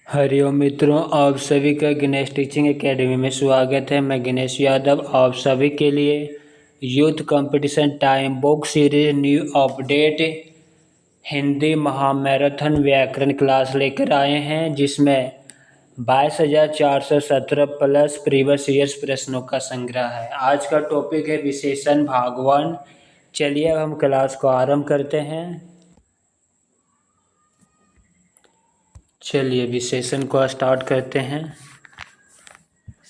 हरिओम मित्रों, आप सभी का गणेश टीचिंग एकेडमी में स्वागत है। मैं गणेश यादव आप सभी के लिए youth competition time book series new update Hindi महामैराथन व्याकरण क्लास लेकर आए हैं, जिसमें 22,417 प्लस प्रीवियस ईयर्स प्रश्नों का संग्रह है। आज का टॉपिक है विशेषण भाग 1। चलिए अब हम क्लास को आरंभ करते हैं। चलिए विशेषण को स्टार्ट करते हैं।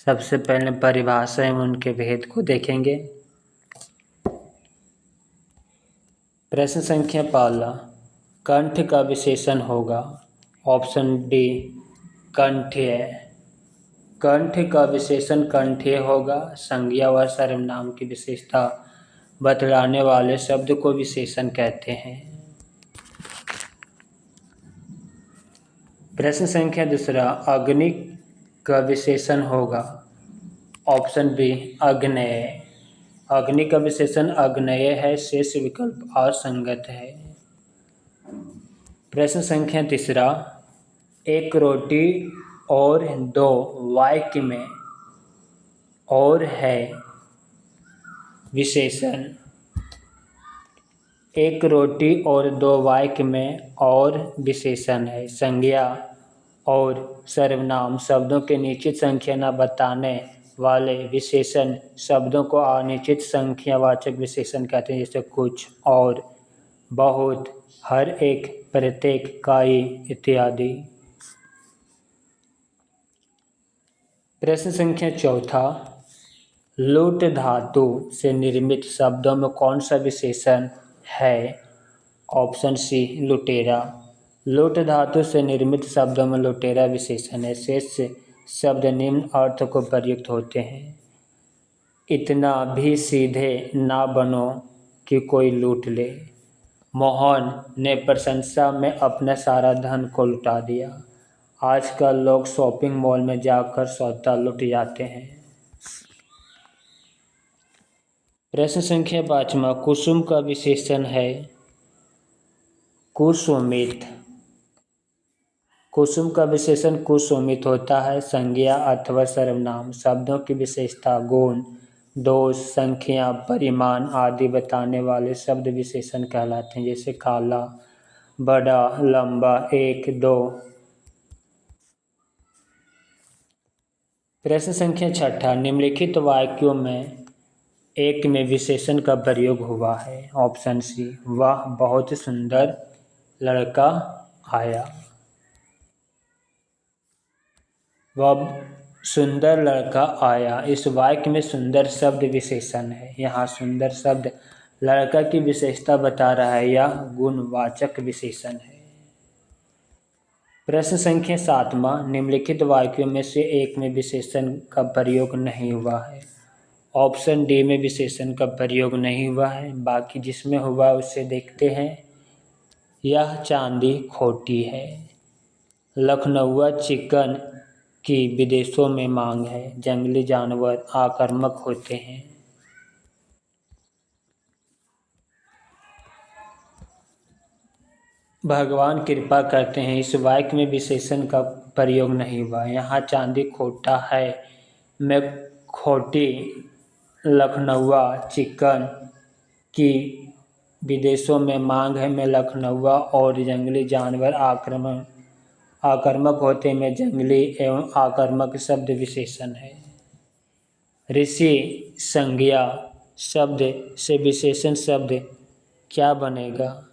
सबसे पहले परिभाषा एवं उनके भेद को देखेंगे। प्रश्न संख्या पहला, कंठ का विशेषण होगा। ऑप्शन डी कंठ्य। कंठ का विशेषण कंठ्य होगा। संज्ञा व सर्वनाम की विशेषता बतलाने वाले शब्द को विशेषण कहते हैं। प्रश्न संख्या दूसरा, अग्नि का विशेषण होगा। ऑप्शन बी अग्नेय। अग्नि का विशेषण अग्नेय है। शेष विकल्प असंगत है। प्रश्न संख्या तीसरा, एक रोटी और दो वाक्य में और है विशेषण। एक रोटी और दो वाक्य में और विशेषण है। संज्ञा और सर्वनाम शब्दों के निश्चित संख्या न बताने वाले विशेषण शब्दों को अनिश्चित संख्यावाचक विशेषण कहते हैं, जैसे कुछ, और, बहुत, हर एक, प्रत्येक, कई इत्यादि। प्रश्न संख्या चौथा, लुट धातु से निर्मित शब्दों में कौन सा विशेषण है। ऑप्शन सी लुटेरा। लुट धातु से निर्मित शब्दों में लुटेरा विशेषण है। शेष शब्द निम्न अर्थ को प्रयुक्त होते हैं। इतना भी सीधे ना बनो कि कोई लूट ले। मोहन ने प्रशंसा में अपना सारा धन को लुटा दिया। आजकल लोग शॉपिंग मॉल में जाकर सौदा लुट जाते हैं। प्रश्न संख्या 5, कुसुम का विशेषण है कुसुमित। कुसुम का विशेषण कुसुमित होता है। संज्ञा अथवा सर्वनाम शब्दों की विशेषता, गुण, दोष, संख्या, परिमाण आदि बताने वाले शब्द विशेषण कहलाते हैं, जैसे काला, बड़ा, लंबा, एक, दो। प्रश्न संख्या 6, निम्नलिखित वाक्यों में एक में विशेषण का प्रयोग हुआ है। ऑप्शन सी, वह बहुत सुंदर लड़का आया। वह सुंदर लड़का आया। इस वाक्य में सुंदर शब्द विशेषण है। यहाँ सुंदर शब्द लड़का की विशेषता बता रहा है। यह गुणवाचक विशेषण है। प्रश्न संख्या 7, निम्नलिखित वाक्यों में से एक में विशेषण का प्रयोग नहीं हुआ है। ऑप्शन डी में विशेषण का प्रयोग नहीं हुआ है। बाकी जिसमें हुआ उसे देखते हैं। यह चांदी खोटी है। लखनऊआ चिकन की विदेशों में मांग है। जंगली जानवर आक्रामक होते हैं। भगवान कृपा करते हैं। इस वाक्य में विशेषण का प्रयोग नहीं हुआ। यहाँ चांदी खोटा है में खोटी, लखनऊआ चिकन की विदेशों में मांग है में लखनऊआ, और जंगली जानवर आक्रामक होते में जंगली एवं आक्रामक शब्द विशेषण है। ऋषि संज्ञा शब्द से विशेषण शब्द क्या बनेगा।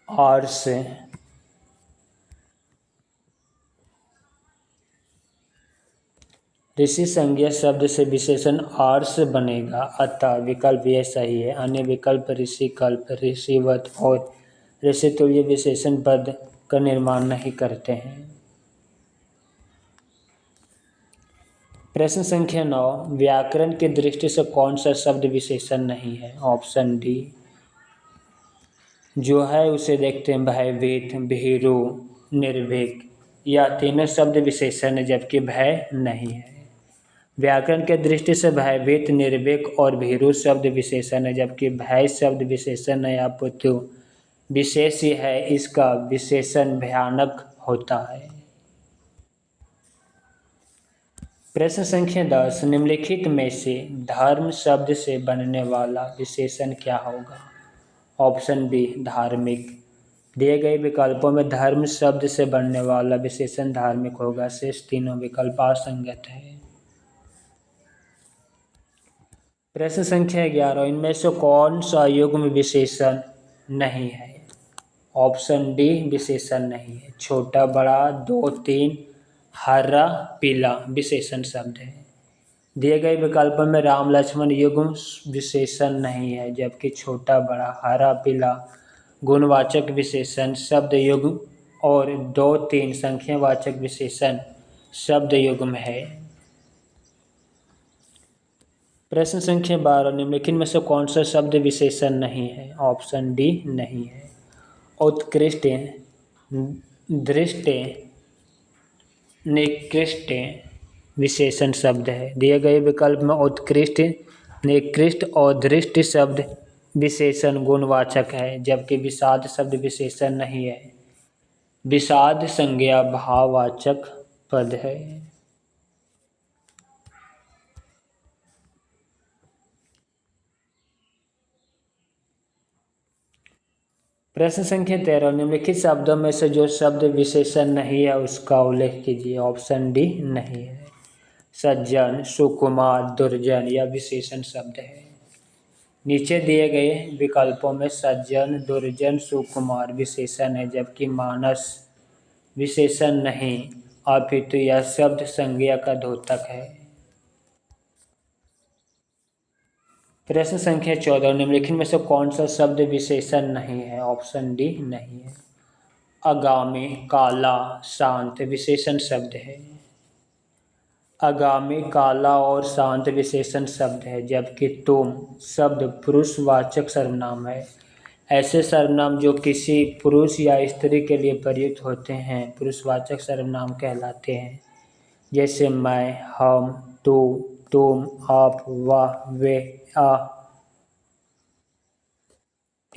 आर्ष। ऋषि संज्ञा शब्द से विशेषण आर्ष बनेगा, अतः विकल्प यह सही है। अन्य विकल्प ऋषि कल्प, ऋषिवत और ऋषितुल्य विशेषण पद का निर्माण नहीं करते हैं। प्रश्न संख्या 9, व्याकरण की दृष्टि से कौन सा शब्द विशेषण नहीं है। Option D. जो है उसे देखते हैं। भयभीत, भीरू, निर्भीक, यह तीनों शब्द विशेषण है, जबकि भय नहीं है। व्याकरण के दृष्टि से भयभीत, निर्भीक और भीरू शब्द विशेषण है, जबकि भय शब्द विशेषण है, अपितु विशेष्य है। इसका विशेषण भयानक होता है। प्रश्न संख्या 10, निम्नलिखित में से धर्म शब्द से बनने वाला विशेषण क्या होगा? ऑप्शन बी धार्मिक। दिए गए विकल्पों में धर्म शब्द से बनने वाला विशेषण धार्मिक होगा, शेष तीनों विकल्प असंगत है। प्रश्न संख्या 11, इनमें से कौन सा युग्म विशेषण नहीं है? ऑप्शन डी विशेषण नहीं है। छोटा बड़ा, दो तीन, हरा पीला विशेषण शब्द है। दिए गए विकल्पों में राम लक्ष्मण युग्म विशेषण नहीं है, जबकि छोटा बड़ा, हरा पीला गुणवाचक विशेषण शब्द युग्म और दो तीन संख्यावाचक विशेषण शब्द युग्म है। प्रश्न संख्या 12, निम्नलिखित में से कौन सा शब्द विशेषण नहीं है? ऑप्शन डी नहीं है। उत्कृष्ट, दृष्ट, निकृष्ट विशेषण शब्द है। दिए गए विकल्प में उत्कृष्ट, निकृष्ट और दृष्ट शब्द विशेषण गुणवाचक है, जबकि विषाद शब्द विशेषण नहीं है। विषाद संज्ञा भाववाचक पद है। प्रश्न संख्या 13, निम्नलिखित शब्दों में से जो शब्द विशेषण नहीं है उसका उल्लेख कीजिए। ऑप्शन डी नहीं है। सज्जन, सुकुमार, दुर्जन यह विशेषण शब्द है। नीचे दिए गए विकल्पों में सज्जन, दुर्जन, सुकुमार विशेषण है, जबकि मानस विशेषण नहीं अपितु यह शब्द संज्ञा का द्योतक है। प्रश्न संख्या 14, निम्नलिखित में से कौन सा शब्द विशेषण नहीं है? ऑप्शन डी नहीं है। आगामी, काला, शांत विशेषण शब्द है। आगामी, काला और शांत विशेषण शब्द है, जबकि तुम शब्द पुरुषवाचक सर्वनाम है। ऐसे सर्वनाम जो किसी पुरुष या स्त्री के लिए प्रयुक्त होते हैं पुरुषवाचक सर्वनाम कहलाते हैं, जैसे मैं, हम, तू, तुम, आप, वह, वे, आ,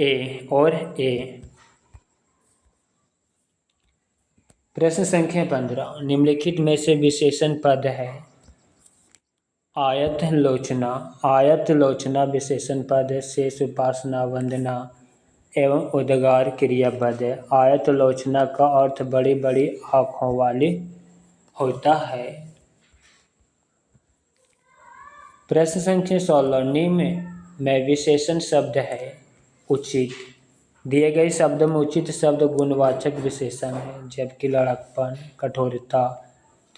ए और ए। प्रश्न संख्या 15, निम्नलिखित में से विशेषण पद है। आयत लोचना, आयत लोचना विशेषण पद है। शेष उपासना, वंदना एवं उद्गार क्रियापद है। आयत लोचना का अर्थ बड़ी बड़ी आँखों वाली होता है। प्रश्न संख्या 16, निम्न में विशेषण शब्द है उचित। दिए गए शब्द में उचित शब्द गुणवाचक विशेषण है, जबकि लड़कपन, कठोरता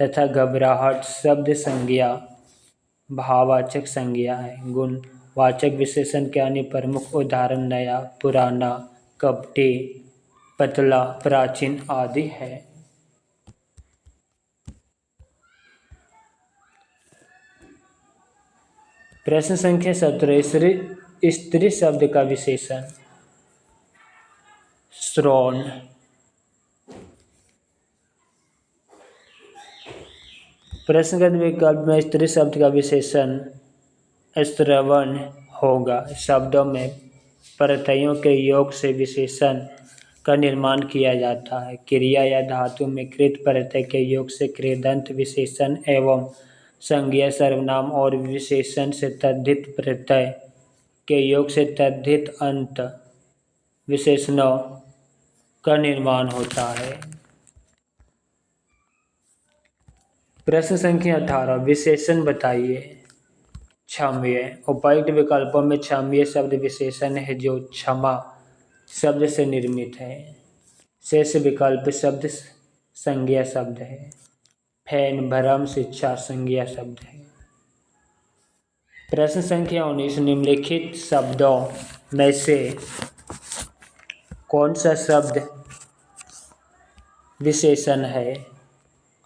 तथा घबराहट शब्द संज्ञा भाववाचक संज्ञा है। गुणवाचक विशेषण के अन्य प्रमुख उदाहरण नया, पुराना, कपटी, पतला, प्राचीन आदि है। प्रश्न संख्या 17, स्त्री शब्द का विशेषण श्रवण। प्रश्नगत विकल्प में स्त्री शब्द का विशेषण श्रवण होगा। शब्दों में प्रत्ययों के योग से विशेषण का निर्माण किया जाता है। क्रिया या धातु में कृत प्रत्यय के योग से कृदंत विशेषण एवं संज्ञा सर्वनाम और विशेषण से तद्धित प्रत्यय के योग से तद्धित अंत विशेषणों का निर्माण होता है। प्रश्न संख्या 18, विशेषण बताइए। क्षम्य, उपर्युक्त विकल्पों में क्षम्य शब्द विशेषण है जो क्षमा शब्द से निर्मित है। शेष विकल्प शब्द संज्ञा शब्द है। फैन, भ्रम, शिक्षा संज्ञा शब्द है। प्रश्न संख्या 19, निम्नलिखित शब्दों में से कौन सा शब्द विशेषण है?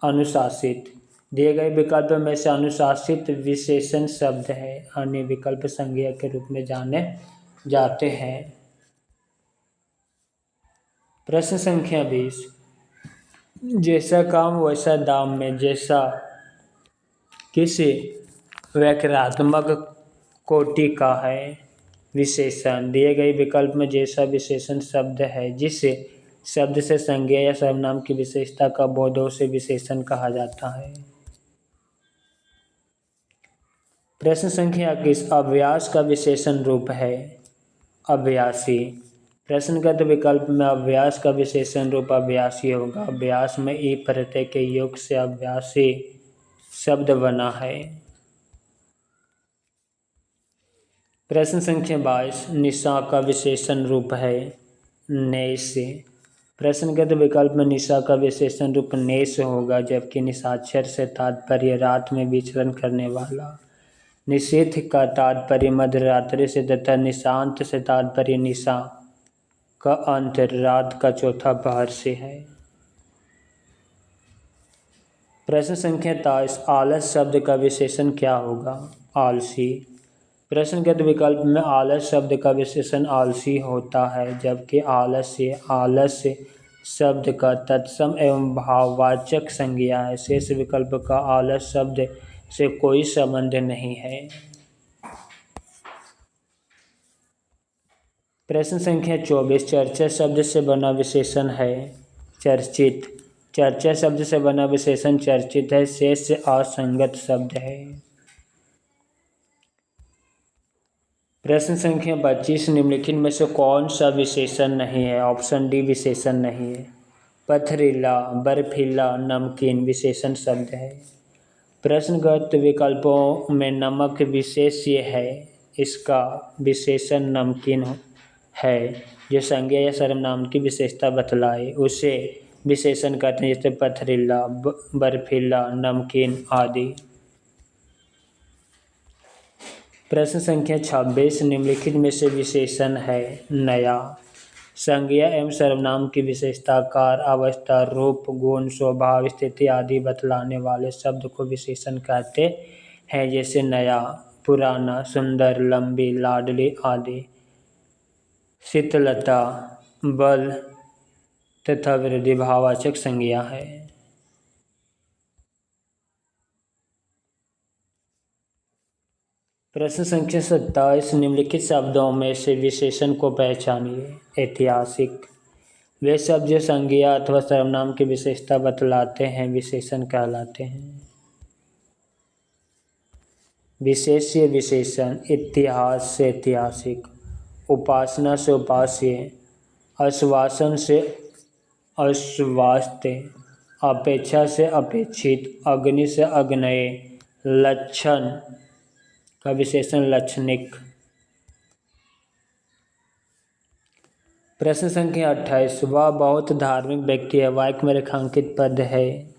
अनुशासित। दिए गए विकल्प में से अनुशासित विशेषण शब्द है, अन्य विकल्प संज्ञा के रूप में जाने जाते हैं। प्रश्न संख्या 20, जैसा काम वैसा दाम में जैसा किसी व्याकरणात्मक कोटि का है विशेषण। दिए गए विकल्प में जैसा विशेषण शब्द है जिसे शब्द से संज्ञा या सर्वनाम की विशेषता का बोध हो उसे विशेषण कहा जाता है। प्रश्न संख्या 21 अव्यास का विशेषण रूप है अव्यासी। प्रश्नगत विकल्प में अव्यास का विशेषण रूप अव्यासी होगा। अव्यास में ई प्रत्यय के योग से अव्यासी शब्द बना है। प्रश्न संख्या 22 निशा का विशेषण रूप है नेश। प्रश्नगत विकल्प में निशा का विशेषण रूप नेश होगा, जबकि निशाक्षर से तात्पर्य रात में विचरण करने वाला। निशीथ का तात्पर्य मध्यरात्रि से तथा निशांत से तात्पर्य निशा का अंत रात का चौथा पहर से है। प्रश्न संख्या 23 आलस शब्द का विशेषण क्या होगा? आलसी। प्रश्नगत विकल्प में आलस शब्द का विशेषण आलसी होता है, जबकि आलस्य शब्द का तत्सम एवं भाववाचक संज्ञा है। शेष विकल्प का आलस शब्द से कोई संबंध नहीं है। प्रश्न संख्या 24 चर्चा शब्द से बना विशेषण है चर्चित। चर्चा शब्द से बना विशेषण चर्चित है। शेष से असंगत शब्द है। प्रश्न संख्या 25 निम्नलिखित में से कौन सा विशेषण नहीं है? ऑप्शन डी विशेषण नहीं है। पथरीला, बर्फीला, नमकीन विशेषण शब्द है। प्रश्नगत विकल्पों में नमक विशेष्य है, इसका विशेषण नमकीन है। जो संज्ञा या सर्वनाम की विशेषता बतलाए उसे विशेषण कहते हैं, जैसे पथरीला, बर्फीला, नमकीन आदि। प्रश्न संख्या 26 निम्नलिखित में से विशेषण है नया। संज्ञा एवं सर्वनाम की विशेषता, आकार, अवस्था, रूप, गुण, स्वभाव, स्थिति आदि बतलाने वाले शब्द को विशेषण कहते हैं, जैसे नया, पुराना, सुंदर, लंबी, लाडली आदि। शीतलता, बल तथा वृद्धि भाववाचक संज्ञा है। प्रश्न संख्या 27 निम्नलिखित शब्दों में से विशेषण को पहचानिए। ऐतिहासिक। वे शब्द जो संज्ञा अथवा सर्वनाम की विशेषता बतलाते हैं विशेषण कहलाते हैं। विशेष्य विशेषण इतिहास से ऐतिहासिक, उपासना से उपास्य, आश्वासन से आश्वास्ते, अपेक्षा से अपेक्षित, अग्नि से अग्नेय, लक्षण का विशेषण लक्षणिक। प्रश्न संख्या 28 वह बहुत धार्मिक व्यक्ति है, वाक्य में रेखांकित पद है।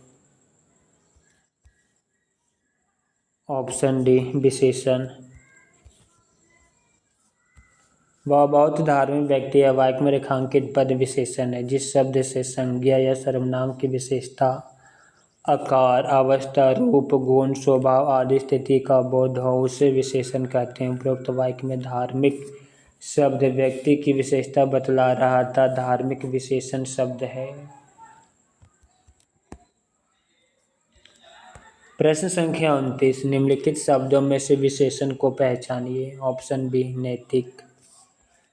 ऑप्शन डी विशेषण। वह बहुत धार्मिक व्यक्ति है, वाक्य में रेखांकित पद विशेषण है। जिस शब्द से संज्ञा या सर्वनाम की विशेषता, आकार, अवस्था, रूप, गुण, स्वभाव आदि स्थिति का बोध हो उसे विशेषण कहते हैं। उपरोक्त वाक्य में धार्मिक शब्द व्यक्ति की विशेषता बतला रहा था, धार्मिक विशेषण शब्द है। प्रश्न संख्या 29 निम्नलिखित शब्दों में से विशेषण को पहचानिए। ऑप्शन बी नैतिक।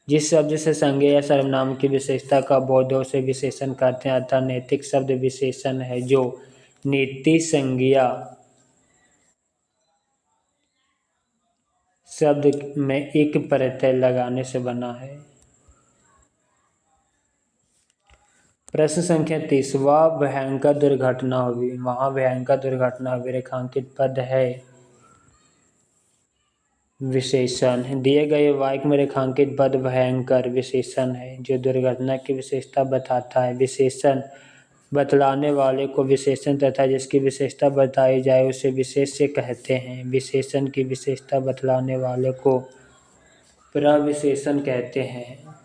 जिस शब्द से संज्ञा या सर्वनाम की विशेषता का बोध हो उसे विशेषण कहते हैं, अतः नैतिक शब्द विशेषण है जो नीति संज्ञा शब्द में एक प्रत्यय लगाने से बना है। प्रश्न संख्या 30 वह भयंकर दुर्घटना हुई, वहाँ भयंकर दुर्घटना हुई, रेखांकित पद है विशेषण। दिए गए वाक्य में रेखांकित पद भयंकर विशेषण है जो दुर्घटना की विशेषता बताता है। विशेषण बतलाने वाले को विशेषण तथा जिसकी विशेषता बताई जाए उसे विशेष्य कहते हैं। विशेषण की विशेषता बतलाने वाले को प्रविशेषण कहते हैं।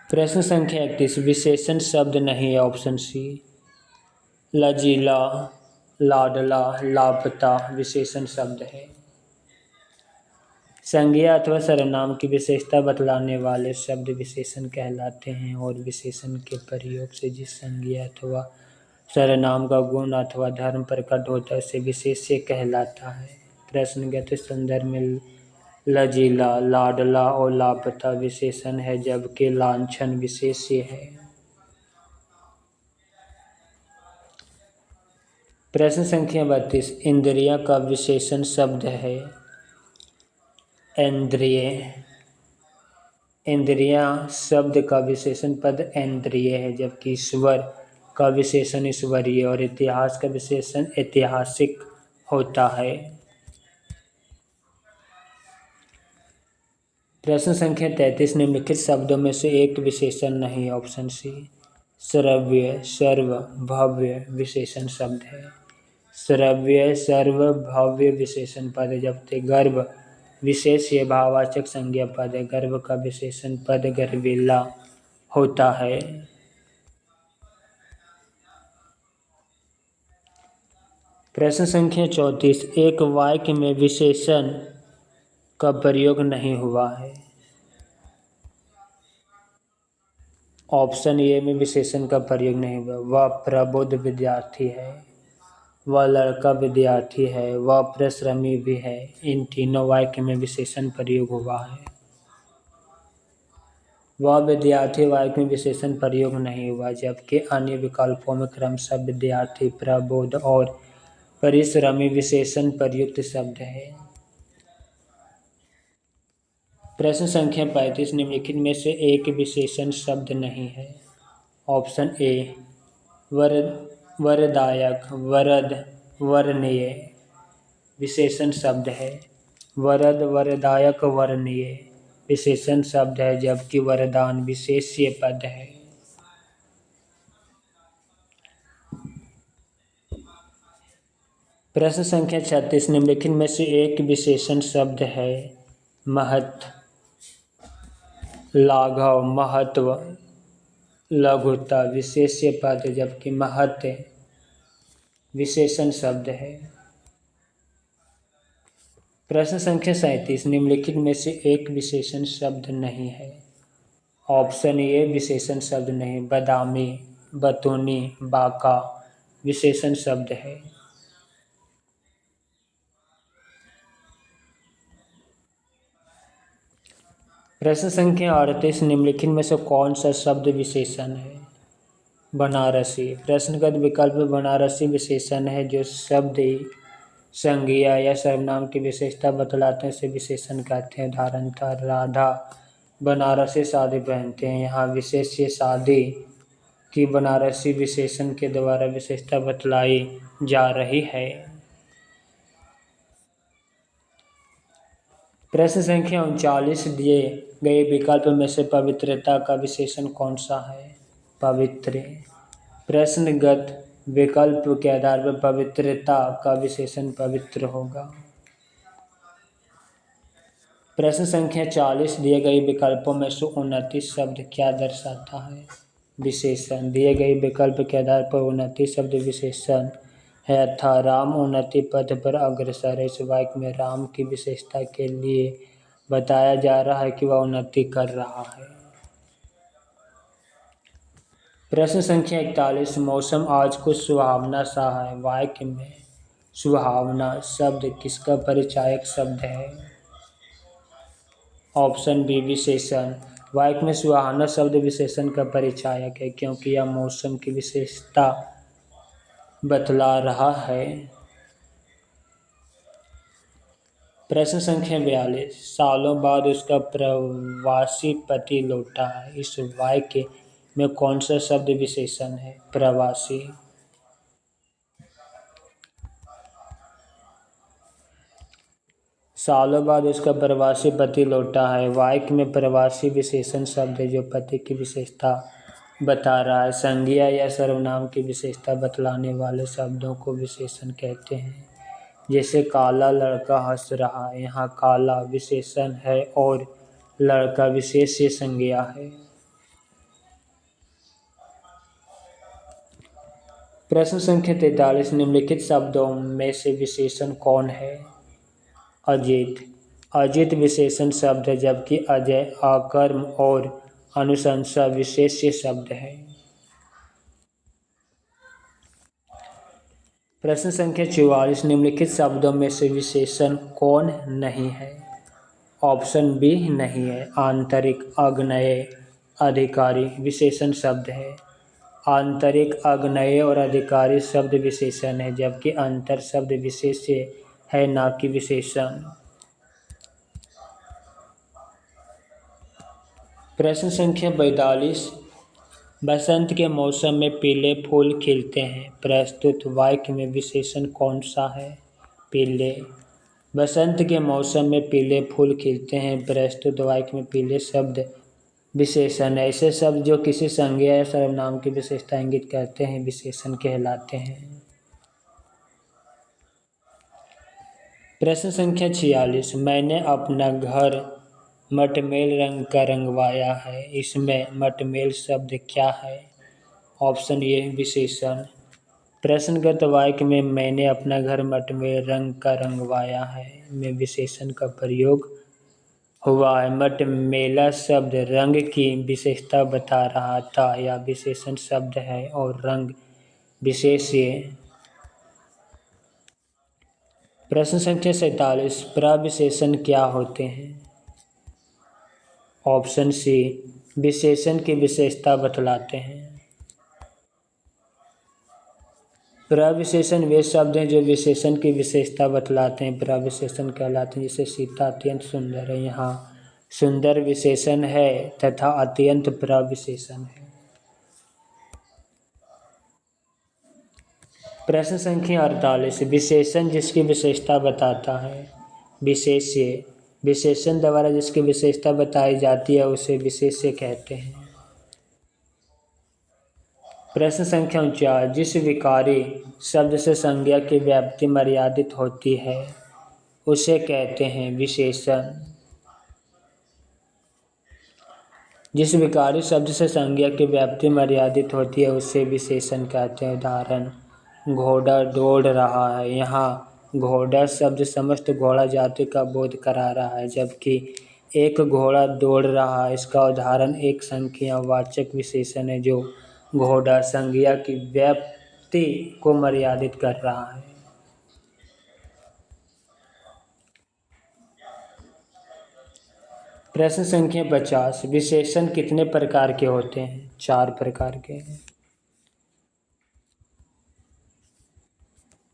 प्रश्न संख्या 31 विशेषण शब्द नहीं है। ऑप्शन सी लचीला, लाडला, लापता विशेषण शब्द है। संज्ञा अथवा सर्वनाम की विशेषता बतलाने वाले शब्द विशेषण कहलाते हैं और विशेषण के प्रयोग से जिस संज्ञा अथवा सर्वनाम का गुण अथवा धर्म प्रकट होता है उसे विशेष्य कहलाता है। प्रश्नगत संदर्भ में लचीला, लाडला और लापता विशेषण है, जबकि लांछन विशेष्य है। प्रश्न संख्या 32, इंद्रिया का विशेषण शब्द है इंद्रिय। इंद्रिया शब्द का विशेषण पद इंद्रिय है, जबकि ईश्वर का विशेषण ईश्वरीय और इतिहास का विशेषण ऐतिहासिक होता है। प्रश्न संख्या 33, निम्नलिखित शब्दों में से एक विशेषण नहीं। ऑप्शन सी श्रव्य सर्व भव्य विशेषण शब्द है। श्रव्य सर्व भव्य विशेषण पद है, जबकि गर्भ विशेष ये भाववाचक संज्ञा पद है। गर्भ का विशेषण पद गर्विल्ला होता है। प्रश्न संख्या 34, एक वाक्य में विशेषण का प्रयोग नहीं हुआ है। ऑप्शन ए में विशेषण का प्रयोग नहीं हुआ। वह प्रबुद्ध विद्यार्थी है, वह लड़का विद्यार्थी है, वह परिश्रमी भी है। इन तीनों वाक्य में विशेषण प्रयोग हुआ है। वह विद्यार्थी वाक्य में विशेषण प्रयोग नहीं हुआ, जबकि अन्य विकल्पों में क्रमशः विद्यार्थी, प्रबुद्ध और परिश्रमी विशेषण प्रयुक्त शब्द है। प्रश्न संख्या 35, निम्नलिखित में से एक विशेषण शब्द नहीं है। ऑप्शन ए वरदायक वरद वर्णीय विशेषण शब्द है। वरद वरदायक वर्णीय विशेषण शब्द है, जबकि वरदान विशेष्य पद है। प्रश्न संख्या 36, निम्नलिखित में से एक विशेषण शब्द है महत्, लाघव, महत्व, लघुता विशेष्य पद, जबकि महत् विशेषण शब्द है। प्रश्न संख्या 37, निम्नलिखित में से एक विशेषण शब्द नहीं है। ऑप्शन ए विशेषण शब्द नहीं। बदामी, बतूनी, बाका विशेषण शब्द है। प्रश्न संख्या 38, निम्नलिखित में से कौन सा शब्द विशेषण है। बनारसी। प्रश्नगत विकल्प में बनारसी विशेषण है, जो शब्द संज्ञा या सर्वनाम की विशेषता बतलाते हैं उसे विशेषण कहते हैं। उदाहरणतः राधा बनारसी साड़ी पहनते हैं। यहाँ विशेष्य साड़ी की बनारसी विशेषण के द्वारा विशेषता बतलाई जा रही है। प्रश्न संख्या 39, दिए गए विकल्प में से पवित्रता का विशेषण कौन सा है। पवित्र। प्रश्नगत विकल्प के आधार पर पवित्रता का विशेषण पवित्र होगा। प्रश्न संख्या 40, दिए गए विकल्पों में से 29 शब्द क्या दर्शाता है। विशेषण। दिए गए विकल्प के आधार पर 29 शब्द विशेषण है। अतः राम उन्नति पथ पर अग्रसर है। इस वाक्य में राम की विशेषता के लिए बताया जा रहा है कि वह उन्नति कर रहा है। प्रश्न संख्या 41, मौसम आज कुछ सुहावना सा है। वाक्य में सुहावना शब्द किसका परिचायक शब्द है। ऑप्शन बी विशेषण। वाक्य में सुहावना शब्द विशेषण का परिचायक है, क्योंकि यह मौसम की विशेषता बतला रहा है। प्रश्न संख्या 42, सालों बाद उसका प्रवासी पति लौटा है। इस वाक्य में कौन सा शब्द विशेषण है। प्रवासी। सालों बाद उसका प्रवासी पति लौटा है। वाक्य में प्रवासी विशेषण शब्द है, जो पति की विशेषता बता रहा है। संज्ञा या सर्वनाम की विशेषता बतलाने वाले शब्दों को विशेषण कहते हैं। जैसे काला लड़का हंस रहा है। यहाँ काला विशेषण है और लड़का विशेष्य संज्ञा है। प्रश्न संख्या 43, निम्नलिखित शब्दों में से विशेषण कौन है। अजित। अजित विशेषण शब्द है, जबकि अजय अकर्म और अनुशंसा विशेष्य शब्द है। प्रश्न संख्या 44, निम्नलिखित शब्दों में से विशेषण कौन नहीं है। ऑप्शन बी नहीं है। आंतरिक, अग्नेय, अधिकारी विशेषण शब्द है। आंतरिक, अग्नेय और अधिकारी शब्द विशेषण है, जबकि अंतर शब्द विशेष्य है, ना कि विशेषण। प्रश्न संख्या 42। बसंत के मौसम में पीले फूल खिलते हैं। प्रस्तुत वाक्य में विशेषण कौन सा है? पीले। बसंत के मौसम में पीले फूल खिलते हैं। प्रस्तुत वाक्य में पीले शब्द विशेषण है। ऐसे शब्द जो किसी संज्ञा या सर्वनाम की विशेषता इंगित करते हैं विशेषण कहलाते हैं। प्रश्न संख्या 46। मैंने अपना घर मटमैल रंग का रंगवाया है। इसमें मटमैल शब्द क्या है? ऑप्शन ए विशेषण। प्रश्नगत वाक्य में मैंने अपना घर मटमैल रंग का रंगवाया है में विशेषण का प्रयोग हुआ है। मटमैला शब्द रंग की विशेषता बता रहा था, या विशेषण शब्द है और रंग विशेष्य। प्रश्न संख्या 47। प्रविशेषण क्या होते हैं? ऑप्शन सी विशेषण की विशेषता बतलाते हैं। प्रविशेषण वे शब्द हैं जो विशेषण की विशेषता बतलाते हैं, प्रविशेषण कहलाते हैं। जैसे सीता अत्यंत सुंदर है, यहाँ सुंदर विशेषण है तथा अत्यंत प्रविशेषण है। प्रश्न संख्या 48। विशेषण जिसकी विशेषता बताता है। विशेष्य। विशेषण द्वारा जिसकी विशेषता बताई जाती है उसे विशेष्य कहते हैं। प्रश्न संख्या 49। जिस विकारी शब्द से संज्ञा की व्याप्ति मर्यादित होती है उसे कहते हैं विशेषण। जिस विकारी शब्द से संज्ञा की व्याप्ति मर्यादित होती है उसे विशेषण कहते हैं। उदाहरण, घोड़ा दौड़ रहा है। यहाँ घोड़ा शब्द समस्त घोड़ा जाति का बोध करा रहा है, जबकि एक घोड़ा दौड़ रहा है इसका उदाहरण एक संख्यावाचक विशेषण है जो घोड़ा संज्ञा की व्याप्ति को मर्यादित कर रहा है। प्रश्न संख्या 50। विशेषण कितने प्रकार के होते हैं? 4 प्रकार के।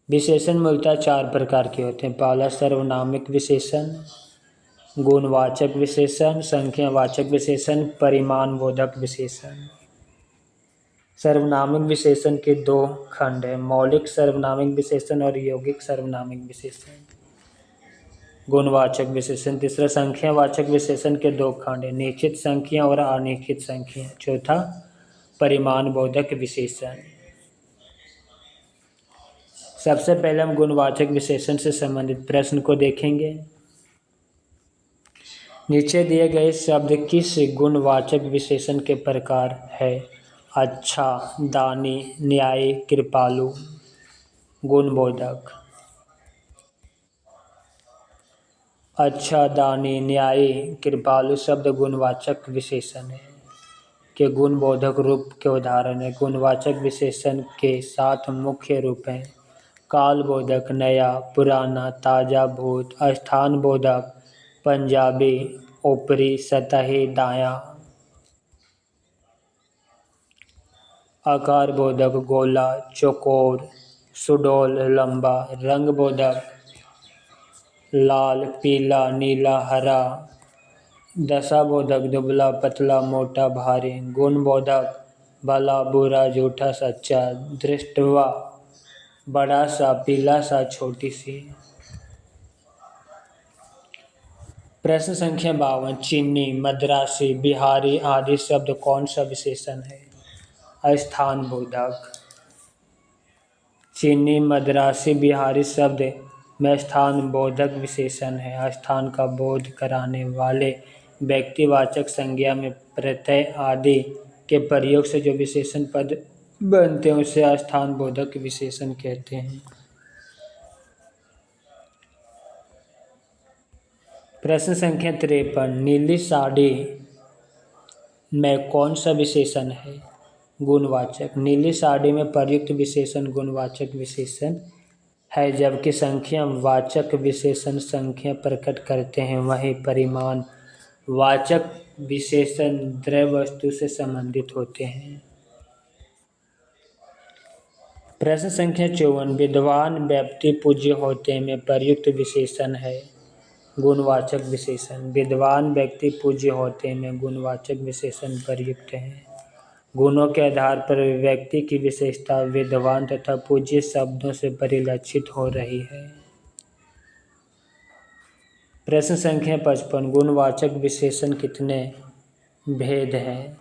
विशेषण मूलतः 4 प्रकार के होते हैं। पहला सर्वनामिक विशेषण, गुणवाचक विशेषण, संख्यावाचक विशेषण, परिमाणबोधक विशेषण। सर्वनामिक विशेषण के 2 खंड हैं, मौलिक सर्वनामिक विशेषण और यौगिक सर्वनामिक विशेषण। गुणवाचक विशेषण। तीसरा संख्यावाचक विशेषण के 2 खंड हैं, निश्चित संख्या और अनिश्चित संख्या। चौथा परिमाणबोधक विशेषण। सबसे पहले हम गुणवाचक विशेषण से संबंधित प्रश्न को देखेंगे। नीचे दिए गए शब्द किस गुणवाचक विशेषण के प्रकार है? अच्छा, दानी, न्यायी, कृपालु। गुणबोधक। अच्छा, दानी, न्यायी, कृपालु शब्द गुणवाचक विशेषण है के गुणबोधक रूप के उदाहरण है। गुणवाचक विशेषण के 7 मुख्य रूप हैं, कालबोधक, नया, पुराना, ताजा, भूत, स्थानबोधक, पंजाबी, ऊपरी, सतही, दायां। आकारबोधक, गोला, चौकोर, सुडौल, लंबा। रंगबोधक, लाल, पीला, नीला, हरा। दशाबोधक, दुबला, पतला, मोटा, भारी। गुणबोधक, भला, बुरा, झूठा, सच्चा। दृष्टवा, बड़ा सा, पीला सा, छोटी सी। प्रश्न संख्या 52। चीनी, मद्रासी, बिहारी आदि शब्द कौन सा विशेषण है? स्थानबोधक। चीनी, मद्रासी, बिहारी शब्द में स्थानबोधक विशेषण है। स्थान का बोध कराने वाले व्यक्तिवाचक संज्ञा में प्रत्यय आदि के प्रयोग से जो विशेषण पद बनते हैं उसे स्थानबोधक विशेषण कहते हैं। प्रश्न संख्या 53। नीली साड़ी में कौन सा विशेषण है? गुणवाचक। नीली साड़ी में प्रयुक्त विशेषण गुणवाचक विशेषण है, जबकि संख्यावाचक विशेषण संख्या प्रकट करते हैं। वहीं परिमाण वाचक विशेषण द्रव्य वस्तु से संबंधित होते हैं। प्रश्न संख्या 54 विद्वान व्यक्ति पूज्य होते में प्रयुक्त विशेषण है गुणवाचक विशेषण। विद्वान व्यक्ति पूज्य होते में गुणवाचक विशेषण प्रयुक्त हैं। गुणों के आधार पर व्यक्ति की विशेषता विद्वान तथा पूज्य शब्दों से परिलक्षित हो रही है। प्रश्न संख्या 55 गुणवाचक विशेषण कितने भेद हैं?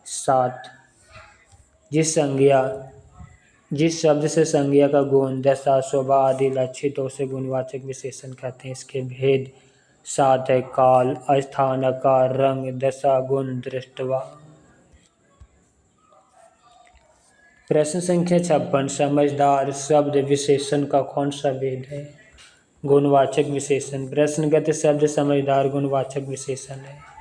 7। जिस शब्द से संज्ञा का गुण, दशा, स्वभाव आदि लक्षित हो उसे गुणवाचक विशेषण कहते हैं। इसके भेद 7 है। काल, स्थान, आकार, रंग, दशा, गुण, दृष्टवा। प्रश्न संख्या 56 समझदार शब्द विशेषण का कौन सा भेद है? गुणवाचक विशेषण। प्रश्नगत शब्द समझदार गुणवाचक विशेषण है।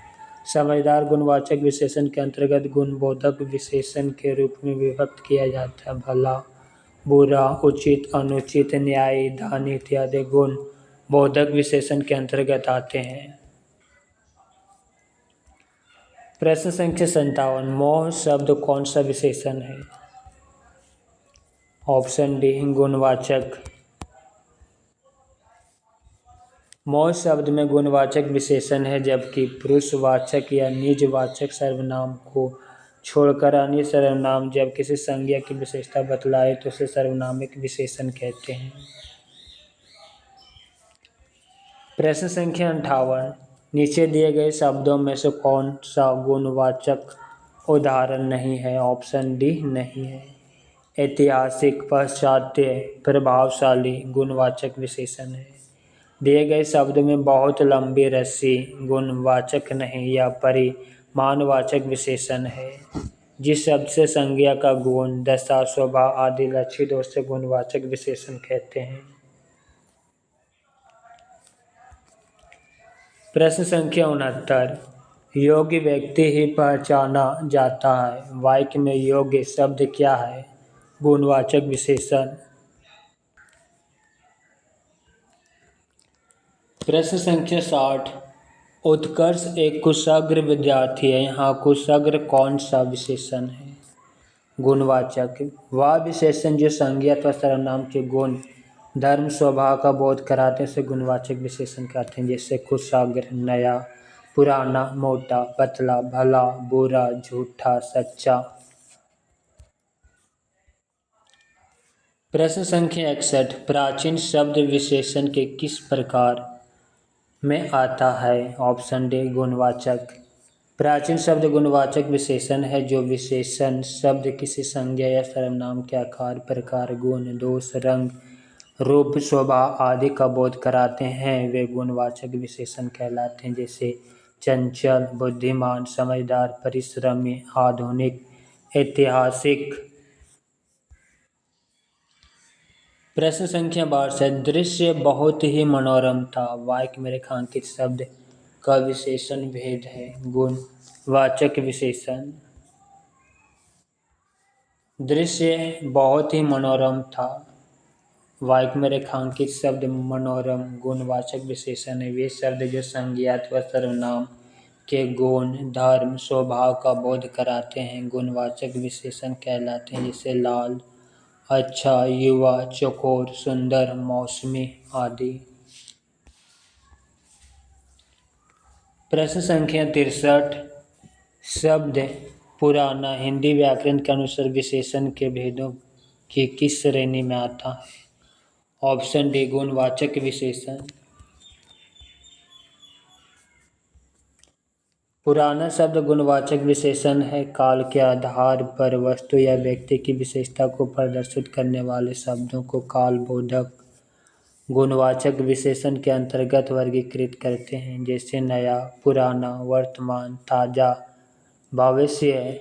समझदार गुणवाचक विशेषण के अंतर्गत गुणबोधक विशेषण के रूप में विभक्त किया जाता है। भला, बुरा, उचित, अनुचित, न्यायी, दानी इत्यादि गुण बोधक विशेषण के अंतर्गत आते हैं। प्रश्न संख्या 57 मोह शब्द कौन सा विशेषण है? ऑप्शन डी गुणवाचक। मोह शब्द में गुणवाचक विशेषण है, जबकि पुरुषवाचक या निजवाचक सर्वनाम को छोड़कर अन्य सर्वनाम जब किसी संज्ञा की विशेषता बतलाए तो उसे सर्वनामिक विशेषण कहते हैं। प्रश्न संख्या 58 नीचे दिए गए शब्दों में से कौन सा गुणवाचक उदाहरण नहीं है? ऑप्शन डी नहीं है। ऐतिहासिक, पाश्चात्य, प्रभावशाली गुणवाचक विशेषण है। दिए गए शब्द में बहुत लंबी रस्सी गुणवाचक नहीं या परिमाणवाचक विशेषण है। जिस शब्द से संज्ञा का गुण, दशा, स्वभाव आदि लक्षित हो उसे गुणवाचक विशेषण कहते हैं। प्रश्न संख्या 69 योग्य व्यक्ति ही पहचाना जाता है। वाक्य में योग्य शब्द क्या है? गुणवाचक विशेषण। प्रश्न संख्या 60 उत्कर्ष एक कुशाग्र विद्यार्थी है। यहाँ कुशाग्र कौन सा विशेषण है? गुणवाचक। वह विशेषण जो संज्ञा अथवा सर्वनाम के गुण, धर्म, स्वभाव का बोध कराते हैं उसे गुणवाचक विशेषण कहते हैं। जैसे कुशाग्र नया, पुराना, मोटा, पतला, भला, बुरा, झूठा, सच्चा। प्रश्न संख्या 61 प्राचीन शब्द विशेषण के किस प्रकार में आता है? ऑप्शन डी गुणवाचक। प्राचीन शब्द गुणवाचक विशेषण है। जो विशेषण शब्द किसी संज्ञा या सर्वनाम के आकार, प्रकार, गुण, दोष, रंग, रूप, स्वभाव आदि का बोध कराते हैं वे गुणवाचक विशेषण कहलाते हैं। जैसे चंचल, बुद्धिमान, समझदार, परिश्रमी, आधुनिक, ऐतिहासिक। प्रश्न संख्या 62 दृश्य बहुत ही मनोरम था। वाक्य में रेखांकित शब्द का विशेषण भेद है। गुणवाचक विशेषण। दृश्य बहुत ही मनोरम था। वाक्य में रेखांकित शब्द मनोरम गुणवाचक विशेषण है। वे शब्द जो संज्ञा अथवा सर्वनाम के गुण, धर्म, स्वभाव का बोध कराते हैं गुणवाचक विशेषण कहलाते हैं। जैसे लाल, अच्छा, युवा, चकोर, सुंदर, मौसमी आदि। प्रश्न संख्या 63 शब्द पुराना हिंदी व्याकरण के अनुसार विशेषण के भेदों की किस श्रेणी में आता है? ऑप्शन डी गुणवाचक विशेषण। पुराना शब्द गुणवाचक विशेषण है। काल के आधार पर वस्तु या व्यक्ति की विशेषता को प्रदर्शित करने वाले शब्दों को कालबोधक गुणवाचक विशेषण के अंतर्गत वर्गीकृत करते हैं। जैसे नया, पुराना, वर्तमान, ताजा, भविष्य,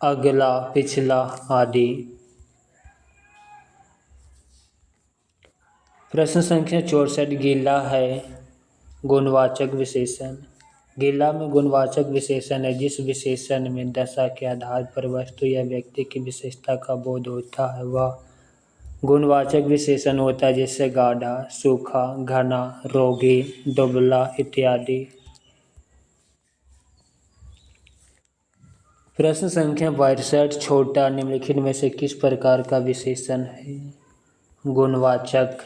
अगला, पिछला आदि। प्रश्न संख्या 64 गीला है गुणवाचक विशेषण। गीला में गुणवाचक विशेषण है जिस विशेषण में दशा के आधार पर वस्तु या व्यक्ति की विशेषता का बोध होता है वह गुणवाचक विशेषण होता है। जैसे गाढ़ा, सूखा, घना, रोगी, दुबला इत्यादि। प्रश्न संख्या 62 छोटा निम्नलिखित में से किस प्रकार का विशेषण है? गुणवाचक।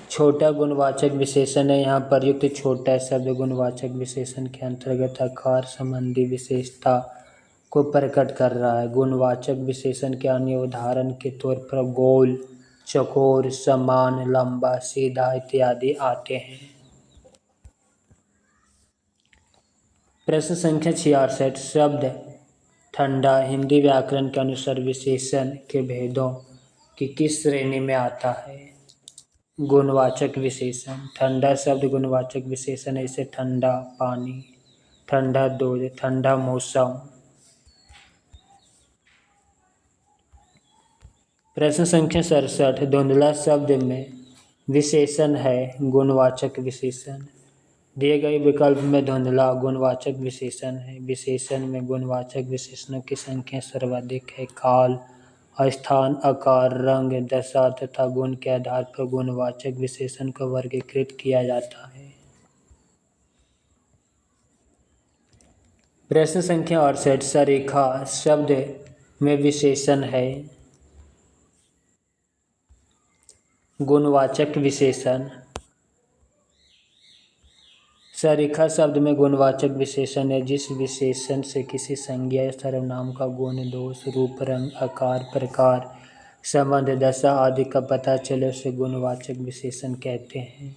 छोटा गुणवाचक विशेषण है। यहाँ प्रयुक्त छोटा शब्द गुणवाचक विशेषण के अंतर्गत आकार संबंधी विशेषता को प्रकट कर रहा है। गुणवाचक विशेषण के अन्य उदाहरण के तौर पर गोल, चौकोर, समान, लंबा, सीधा इत्यादि आते हैं। प्रश्न संख्या 66 शब्द ठंडा हिंदी व्याकरण के अनुसार विशेषण के भेदों की किस श्रेणी में आता है? गुणवाचक विशेषण। ठंडा शब्द गुणवाचक विशेषण है। इसे ठंडा पानी, ठंडा दूध, ठंडा मौसम। प्रश्न संख्या 67 धुंधला शब्द में विशेषण है गुणवाचक विशेषण। दिए गए विकल्प में धुंधला गुणवाचक विशेषण है। विशेषण में गुणवाचक विशेषणों की संख्या सर्वाधिक है। काल, स्थान, आकार, रंग, दशा तथा गुण के आधार पर गुणवाचक विशेषण को वर्गीकृत किया जाता है। प्रश्न संख्या 68 सरीखा शब्द में विशेषण है गुणवाचक विशेषण। सरीखा शब्द में गुणवाचक विशेषण है जिस विशेषण से किसी संज्ञा या सर्वनाम का गुण, दोष, रूप, रंग, आकार, प्रकार, संबंध, दशा आदि का पता चले उसे गुणवाचक विशेषण कहते हैं।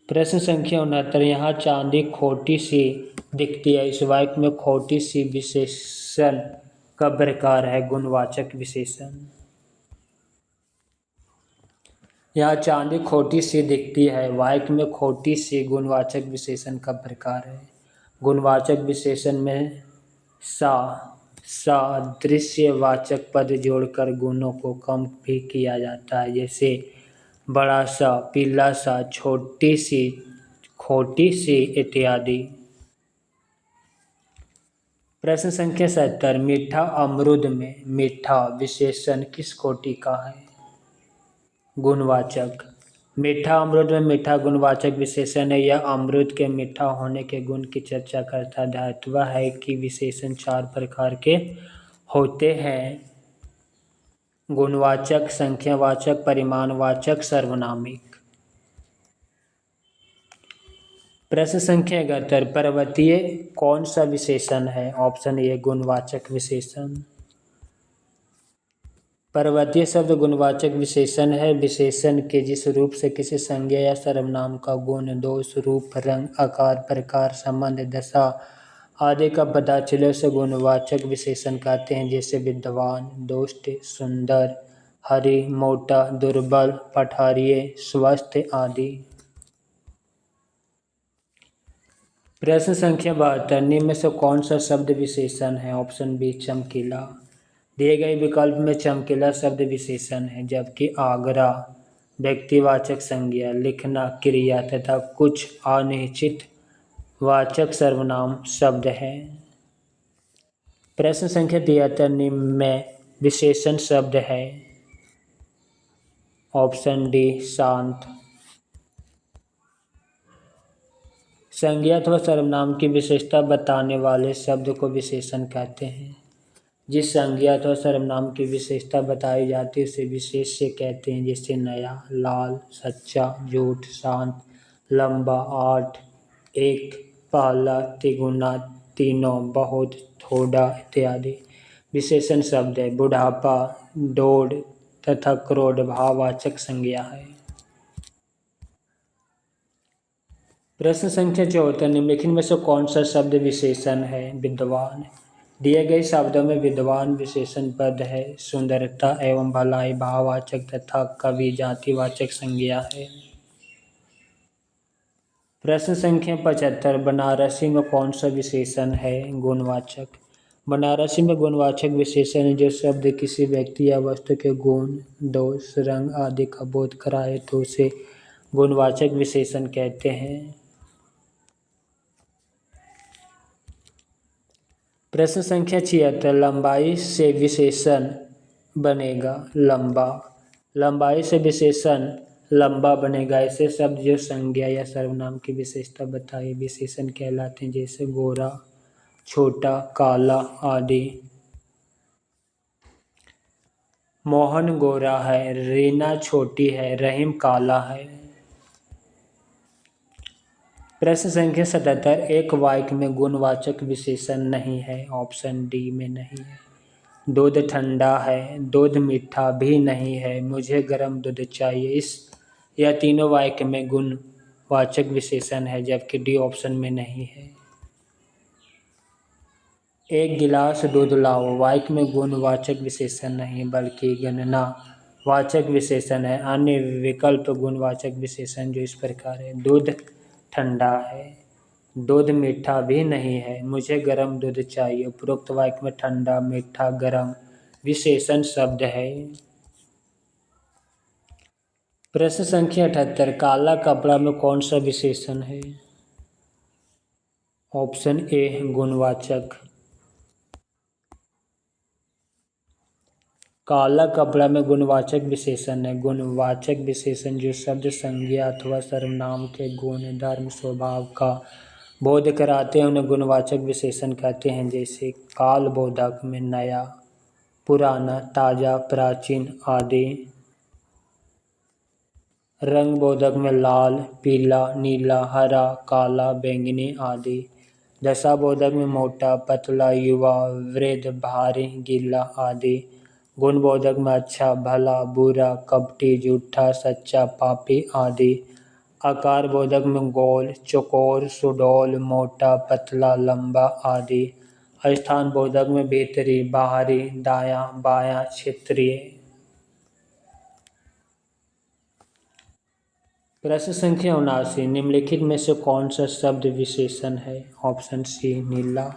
प्रश्न संख्या 69 यहाँ चांदी खोटी सी दिखती है। इस वाक्य में खोटी सी विशेषण का प्रकार है गुणवाचक विशेषण। यहाँ चांदी खोटी सी दिखती है। वाक्य में खोटी सी गुणवाचक विशेषण का प्रकार है। गुणवाचक विशेषण में सादृश्यवाचक पद जोड़कर गुणों को कम भी किया जाता है, जैसे बड़ा सा, पीला सा, छोटी सी, खोटी सी इत्यादि। प्रश्न संख्या 70 मीठा अमरूद में मीठा विशेषण किस कोटि का है? गुणवाचक। मीठा अमरूद में मीठा गुणवाचक विशेषण है। यह अमरूद के मीठा होने के गुण की चर्चा करता है। धातुवा है कि विशेषण 4 प्रकार के होते हैं: गुणवाचक, संख्यावाचक, परिमाणवाचक, सर्वनामिक। प्रश्न संख्या 71 पर्वतीय कौन सा विशेषण है? ऑप्शन ए गुणवाचक विशेषण। पर्वतीय शब्द गुणवाचक विशेषण है। विशेषण के जिस रूप से किसी संज्ञा या सर्वनाम का गुण, दोष, रूप, रंग, आकार, प्रकार, संबंध, दशा आदि का पता चले उसे गुणवाचक विशेषण कहते हैं, जैसे विद्वान, दुष्ट, सुंदर, हरि, मोटा, दुर्बल, पठारिये, स्वस्थ आदि। प्रश्न संख्या 72 निम्न में से कौन सा शब्द विशेषण है? ऑप्शन बी चमकीला। दिए गए विकल्प में चमकीला शब्द विशेषण है, जबकि आगरा व्यक्तिवाचक संज्ञा, लिखना क्रिया तथा कुछ अनिश्चित वाचक सर्वनाम शब्द है। प्रश्न संख्या 73 निम्न में विशेषण शब्द है। ऑप्शन डी शांत। संज्ञा अथवा सर्वनाम की विशेषता बताने वाले शब्द को विशेषण कहते हैं। जिस संज्ञा अथवा सर्वनाम की विशेषता बताई जाती है उसे विशेष्य कहते हैं, जैसे नया, लाल, सच्चा, झूठ, शांत, लंबा, 8, एक, पहला, तिगुना, तीनों, बहुत, थोड़ा इत्यादि। विशेषण शब्द है। बुढ़ापा, दौड़ तथा क्रोध भाववाचक संज्ञा है। प्रश्न संख्या 74 निम्नलिखित में से कौन सा शब्द विशेषण है? विद्वान। दिए गए शब्दों में विद्वान विशेषण पद है। सुंदरता एवं भलाई भाववाचक तथा कवि जातिवाचक संज्ञा है। प्रश्न संख्या 75 बनारसी में कौन सा विशेषण है? गुणवाचक। बनारसी में गुणवाचक विशेषण है जो शब्द किसी व्यक्ति या वस्तु के गुण, दोष, रंग आदि का बोध कराए तो उसे गुणवाचक विशेषण कहते हैं। प्रश्न संख्या 76 लंबाई से विशेषण बनेगा। लंबा। लंबाई से विशेषण लंबा बनेगा। ऐसे शब्द जो संज्ञा या सर्वनाम की विशेषता बताए विशेषण कहलाते हैं, जैसे गोरा, छोटा, काला आदि। मोहन गोरा है, रीना छोटी है, रहीम काला है। प्रश्न संख्या 77, एक वाक्य में गुणवाचक विशेषण नहीं है, ऑप्शन डी में नहीं है। दूध ठंडा है, दूध मीठा भी नहीं है, मुझे गर्म दूध चाहिए। यह तीनों वाक्य में गुणवाचक विशेषण है, जबकि डी ऑप्शन में नहीं है। एक गिलास दूध लाओ, वाक्य में गुणवाचक विशेषण नहीं बल्कि गणना वाचक विशेषण है। अन्य विकल्प गुणवाचक विशेषण जो इस प्रकार है, दूध ठंडा है, दूध मीठा भी नहीं है, मुझे गर्म दूध चाहिए। उपरोक्त वाक्य में ठंडा, मीठा, गर्म विशेषण शब्द है। प्रश्न संख्या 78, काला कपड़ा में कौन सा विशेषण है? ऑप्शन ए गुणवाचक। काला कपड़ा में गुणवाचक विशेषण है। गुणवाचक विशेषण जो शब्द संज्ञा अथवा सर्वनाम के गुण, धर्म, स्वभाव का बोध कराते हैं उन्हें गुणवाचक विशेषण कहते हैं। जैसे काल बोधक में नया, पुराना, ताजा, प्राचीन आदि। रंग बोधक में लाल, पीला, नीला, हरा, काला, बैंगनी आदि। दशा बोधक में मोटा, पतला, युवा, वृद्ध, भारी, गीला आदि। गुण बोधक में अच्छा, भला, बुरा, कपटी, झूठा, सच्चा, पापी आदि। आकार बोधक में गोल, चौकोर, सुडौल, मोटा, पतला, लंबा आदि। स्थान बोधक में भीतरी, बाहरी, दायां, बायां, क्षेत्रीय। प्रश्न संख्या 79, निम्नलिखित में से कौन सा शब्द विशेषण है? ऑप्शन सी नीला।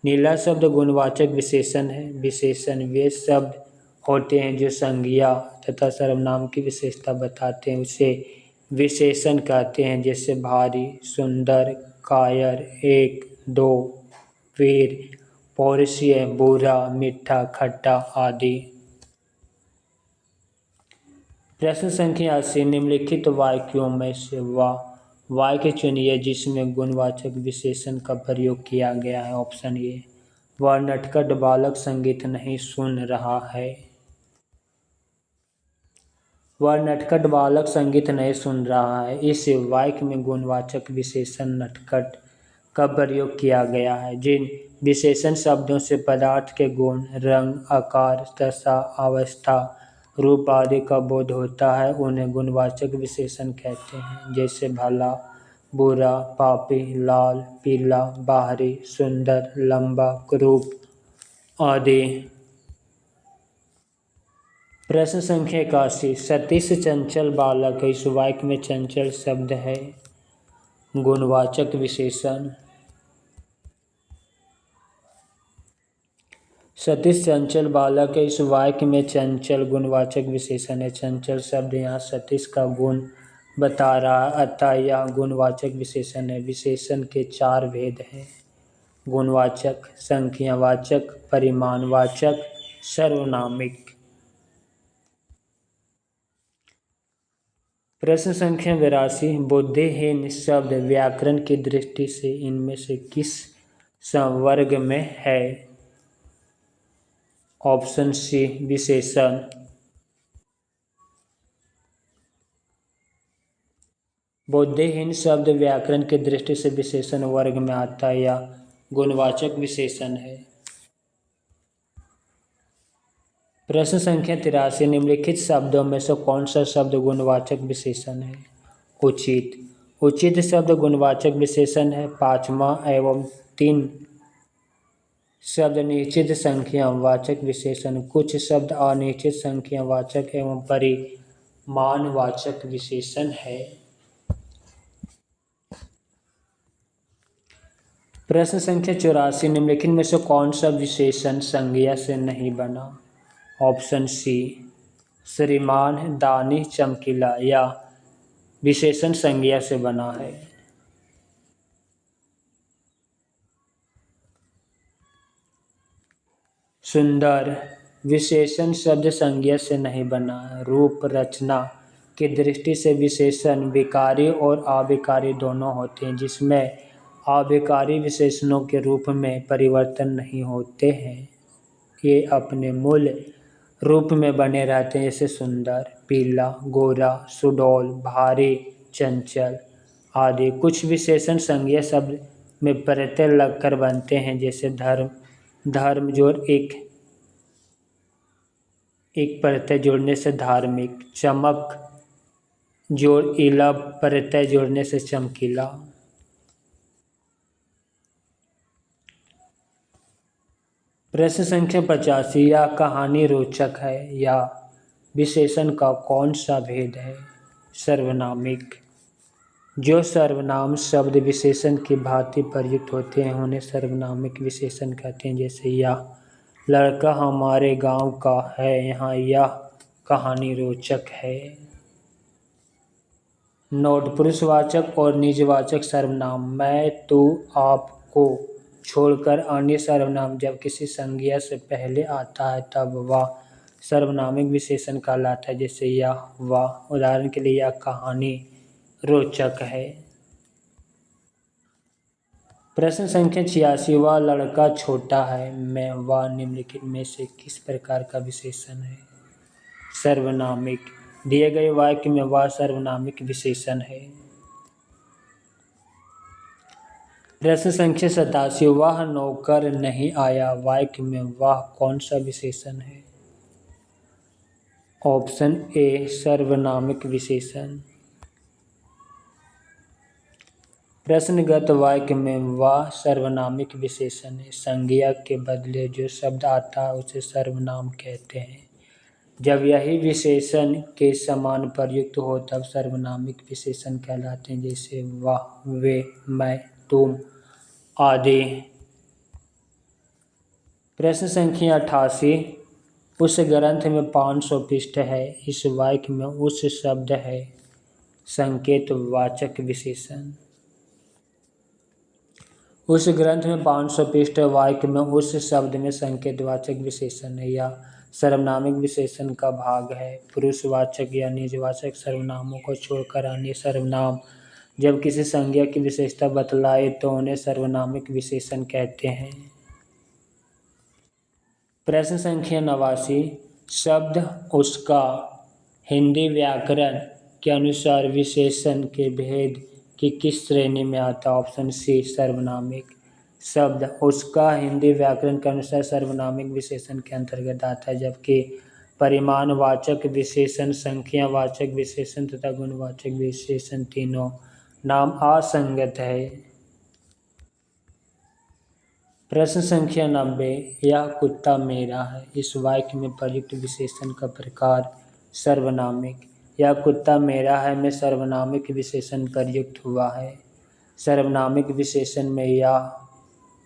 नीला शब्द गुणवाचक विशेषण है। विशेषण वे शब्द होते हैं जो संज्ञा तथा सर्वनाम की विशेषता बताते हैं, उसे विशेषण कहते हैं। जैसे भारी, सुंदर, कायर, एक, दो, वीर, पौरुषीय, बुरा, मीठा, खट्टा आदि। प्रश्न संख्या 80, निम्नलिखित वाक्यों में से वह वाक्य चुनिए जिसमें गुणवाचक विशेषण का प्रयोग किया गया है। ऑप्शन ए, वह नटखट बालक संगीत नहीं सुन रहा है। वह नटखट बालक संगीत नहीं सुन रहा है। इस वाक्य में गुणवाचक विशेषण नटखट का प्रयोग किया गया है। जिन विशेषण शब्दों से पदार्थ के गुण, रंग, आकार, दशा, अवस्था, रूप आदि का बोध होता है उन्हें गुणवाचक विशेषण कहते हैं। जैसे भला, बुरा, पापी, लाल, पीला, बाहरी, सुंदर, लंबा, कुरूप आदि। प्रश्न संख्या 81, सतीश चंचल बालक है। इस वाक्य में चंचल शब्द है गुणवाचक विशेषण। सतीश चंचल बालक है। इस वाक्य में चंचल गुणवाचक विशेषण है। चंचल शब्द यहाँ सतीश का गुण बता रहा है, अतः यह गुणवाचक विशेषण है। विशेषण के चार भेद हैं: गुणवाचक, संख्यावाचक, परिमाणवाचक, सर्वनामिक। प्रश्न संख्या 82, बुद्धिहीन शब्द व्याकरण की दृष्टि से इनमें से किस संवर्ग में है? ऑप्शन सी विशेषण। बुद्धिहीन शब्द व्याकरण की दृष्टि से विशेषण वर्ग में आता है या गुणवाचक विशेषण है। प्रश्न संख्या 83, निम्नलिखित शब्दों में से कौन सा शब्द गुणवाचक विशेषण है? उचित। उचित शब्द गुणवाचक विशेषण है। पाँचवा एवं 3 शब्द निश्चित संख्यावाचक विशेषण। कुछ शब्द अनिश्चित संख्यावाचक एवं परिमाणवाचक विशेषण है। प्रश्न संख्या 84, निम्नलिखित में से कौन सा विशेषण संज्ञा से नहीं बना? ऑप्शन सी श्रीमान, दानी, चमकीला। या विशेषण संज्ञा से बना है। सुंदर विशेषण शब्द संज्ञा से नहीं बना है। रूप, रचना की दृष्टि से विशेषण विकारी और अविकारी दोनों होते हैं, जिसमें अविकारी विशेषणों के रूप में परिवर्तन नहीं होते हैं। ये अपने मूल रूप में बने रहते हैं, जैसे सुंदर, पीला, गोरा, सुडौल, भारी, चंचल आदि। कुछ विशेषण संज्ञा शब्द में प्रत्यय लगकर बनते हैं, जैसे धर्म, धर्म जोड़ एक प्रत्यय जोड़ने से धार्मिक, चमक जोड़ इला प्रत्यय जोड़ने से चमकीला। प्रश्न संख्या 85, यह कहानी रोचक है या विशेषण का कौन सा भेद है? सर्वनामिक। जो सर्वनाम शब्द विशेषण की भांति प्रयुक्त होते हैं उन्हें सर्वनामिक विशेषण कहते हैं, जैसे यह लड़का हमारे गांव का है, यहाँ यह कहानी रोचक है। नोट: पुरुषवाचक और निजवाचक सर्वनाम मैं, तू, आप, को छोड़कर अन्य सर्वनाम जब किसी संज्ञा से पहले आता है तब वह सर्वनामिक विशेषण कहलाता है, जैसे यह, वह। उदाहरण के लिए, यह कहानी रोचक है। प्रश्न संख्या 86, वह लड़का छोटा है, मैं, वह निम्नलिखित में से किस प्रकार का विशेषण है? सर्वनामिक। दिए गए वाक्य में वह सर्वनामिक विशेषण है। प्रश्न संख्या 87, वह नौकर नहीं आया, वाक्य में वह कौन सा विशेषण है? ऑप्शन ए सर्वनामिक विशेषण। प्रश्नगत वाक्य में वह सर्वनामिक विशेषण है। संज्ञा के बदले जो शब्द आता है उसे सर्वनाम कहते हैं। जब यही विशेषण के समान प्रयुक्त हो तब सर्वनामिक विशेषण कहलाते हैं, जैसे वह, वे, मैं, तुम आदि। प्रश्न संख्या 88, उस ग्रंथ में 500 पृष्ठ है, इस वाक्य में उस शब्द है संकेतवाचक विशेषण। उस ग्रंथ में 500 पृष्ठ वाक्य में उस शब्द में संकेतवाचक विशेषण है या सर्वनामिक विशेषण का भाग है। पुरुषवाचक या निजवाचक सर्वनामों को छोड़कर अन्य सर्वनाम जब किसी संज्ञा की विशेषता बतलाए तो उन्हें सर्वनामिक विशेषण कहते हैं। प्रश्न संख्या 89, शब्द उसका हिंदी व्याकरण के अनुसार विशेषण के भेद की किस श्रेणी में आता है? ऑप्शन सी सर्वनामिक। शब्द उसका हिंदी व्याकरण के अनुसार सर्वनामिक विशेषण के अंतर्गत आता है, जबकि परिमाणवाचक विशेषण, संख्यावाचक विशेषण तथा गुणवाचक विशेषण तीनों नाम असंगत है। प्रश्न संख्या 90, यह कुत्ता मेरा है, इस वाक्य में प्रयुक्त विशेषण का प्रकार सर्वनामिक। यह कुत्ता मेरा है में सर्वनामिक विशेषण प्रयुक्त हुआ है। सर्वनामिक विशेषण में यह,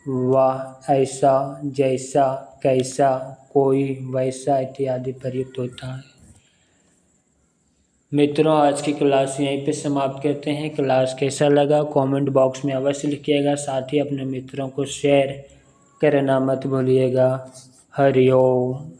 वह, ऐसा, जैसा, कैसा, कोई, वैसा इत्यादि प्रयुक्त होता है। मित्रों, आज की क्लास यहीं पे समाप्त करते हैं। क्लास कैसा लगा कमेंट बॉक्स में अवश्य लिखिएगा, साथ ही अपने मित्रों को शेयर करना मत भूलिएगा। हरि ओम।